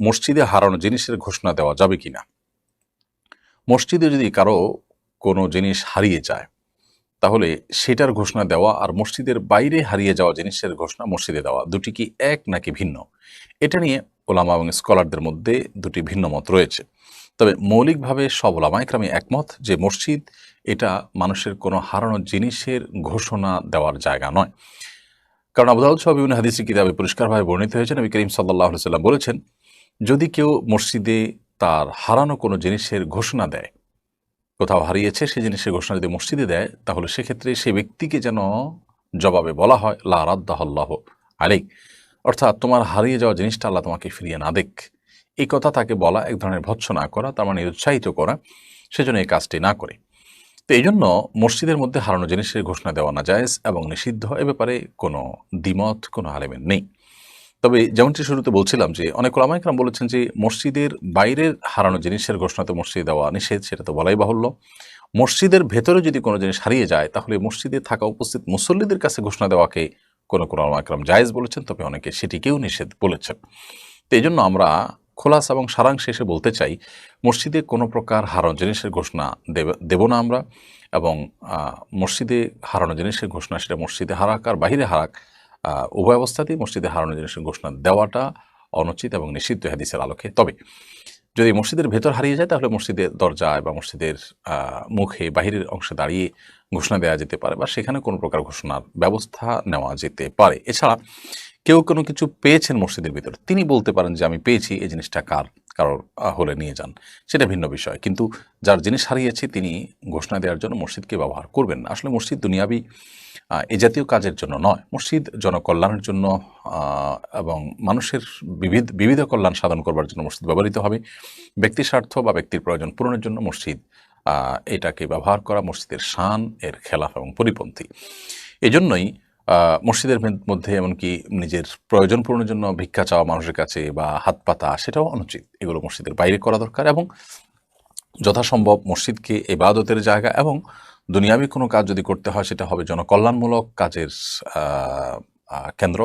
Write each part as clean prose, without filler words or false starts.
মসজিদে হারানো জিনিসের ঘোষণা দেওয়া যাবে কিনা। মসজিদে যদি কারো কোনো জিনিস হারিয়ে যায় তাহলে সেটার ঘোষণা দেওয়া আর মসজিদের বাইরে হারিয়ে যাওয়া জিনিসের ঘোষণা মসজিদে দেওয়া দুটি কি এক নাকি ভিন্ন, এটা নিয়ে ওলামা এবং স্কলারদের মধ্যে দুটি ভিন্ন মত রয়েছে। তবে মৌলিকভাবে সব ওলামা ইকরামই একমত যে মসজিদ এটা মানুষের কোনো হারানো জিনিসের ঘোষণা দেওয়ার জায়গা নয়। কারণ আবু দাউদ সহ বিভিন্ন হাদিসি কিতাবে পরিষ্কারভাবে বর্ণিত হয়েছে, নবী করিম সাল্লাল্লাহু আলাইহি ওয়াসাল্লাম বলেছেন, যদি কেউ মসজিদে তার হারানো কোনো জিনিসের ঘোষণা দেয়, কোথাও হারিয়েছে সেই জিনিসের ঘোষণা যদি মসজিদে দেয়, তাহলে সেক্ষেত্রে সেই ব্যক্তিকে যেন জবাবে বলা হয় লা রাদ্দাহাল্লাহ আলাইক, অর্থাৎ তোমার হারিয়ে যাওয়া জিনিসটা আল্লাহ তোমাকে ফিরিয়ে না দেখ। এই কথা তাকে বলা এক ধরনের ভৎসনা করা, তার মানে উৎসাহিত করা, সেজন্য এই কাজটি না করে। তো এই জন্য মসজিদের মধ্যে হারানো জিনিসের ঘোষণা দেওয়া না জায়েজ এবং নিষিদ্ধ, এ ব্যাপারে কোনো দ্বিমত কোনো আলেমের নেই। তবে যেমনটি শুরুতে বলছিলাম যে অনেক ওলামা ইকরাম বলেছেন যে মসজিদের বাইরের হারানো জিনিসের ঘোষণা তো মসজিদে দেওয়া নিষেধ, সেটা তো বলাই বাহুল্য। মসজিদের ভেতরে যদি কোনো জিনিস হারিয়ে যায় তাহলে মসজিদে থাকা উপস্থিত মুসল্লিদের কাছে ঘোষণা দেওয়াকে কোনো কোনো ওলামা ইকরাম জায়েজ বলেছেন, তবে অনেকে সেটিকেও নিষেধ বলেছেন। তো এই জন্য আমরা খোলাসা এবং সারাংশ এসে বলতে চাই, মসজিদে কোনো প্রকার হারানো জিনিসের ঘোষণা দেব না আমরা, এবং মসজিদে হারানো জিনিসের ঘোষণা সেটা মসজিদে হারাক আর বাহিরে হারাক, উভয় অবস্থাতেই মসজিদে হারানো জিনিসের ঘোষণা দেওয়াটা অনুচিত এবং নিষিদ্ধ হাদিসের আলোকে। তবে যদি মসজিদের ভেতর হারিয়ে যায় তাহলে মসজিদের দরজায় বা মসজিদের মুখে বাহিরের অংশে দাঁড়িয়ে ঘোষণা দেওয়া যেতে পারে, বা সেখানে কোনো প্রকার ঘোষণার ব্যবস্থা নেওয়া যেতে পারে। এছাড়া কেউ কোনো কিছু পেয়েছেন মসজিদের ভিতর, তিনি বলতে পারেন যে আমি পেয়েছি, এই জিনিসটা কারোর হলে নিয়ে যান, সেটা ভিন্ন বিষয়। কিন্তু যার জিনিস হারিয়েছে তিনি ঘোষণা দেওয়ার জন্য মসজিদকে ব্যবহার করবেন না। আসলে মসজিদ দুনিয়াবি এ জাতীয় কাজের জন্য নয়, মসজিদ জনকল্যাণের জন্য এবং মানুষের বিবিধ কল্যাণ সাধন করবার জন্য মসজিদ ব্যবহৃত হবে। ব্যক্তি স্বার্থ বা ব্যক্তির প্রয়োজন পূরণের জন্য মসজিদ এটাকে ব্যবহার করা মসজিদের শান এর খেলাফ এবং পরিপন্থী। এজন্যই মসজিদের মধ্যে এমনকি নিজের প্রয়োজন পূরণের জন্য ভিক্ষা চাওয়া মানুষের কাছে বা হাত পাতা, সেটাও অনুচিত। এগুলো মসজিদের বাইরে করা দরকার, এবং যথাসম্ভব মসজিদকে ইবাদতের জায়গা এবং দুনিয়াবি কোনো কাজ যদি করতে হয় সেটা হবে জনকল্যাণমূলক কাজের কেন্দ্র।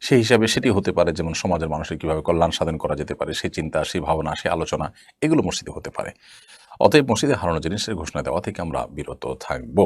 সেই হিসাবে সেটি হতে পারে যেমন সমাজের মানুষের কীভাবে কল্যাণ সাধন করা যেতে পারে সেই চিন্তা, সেই ভাবনা, সেই আলোচনা, এগুলো মসজিদে হতে পারে। অতএব মসজিদে হারানো জিনিসের ঘোষণা দেওয়া থেকে আমরা বিরত থাকব।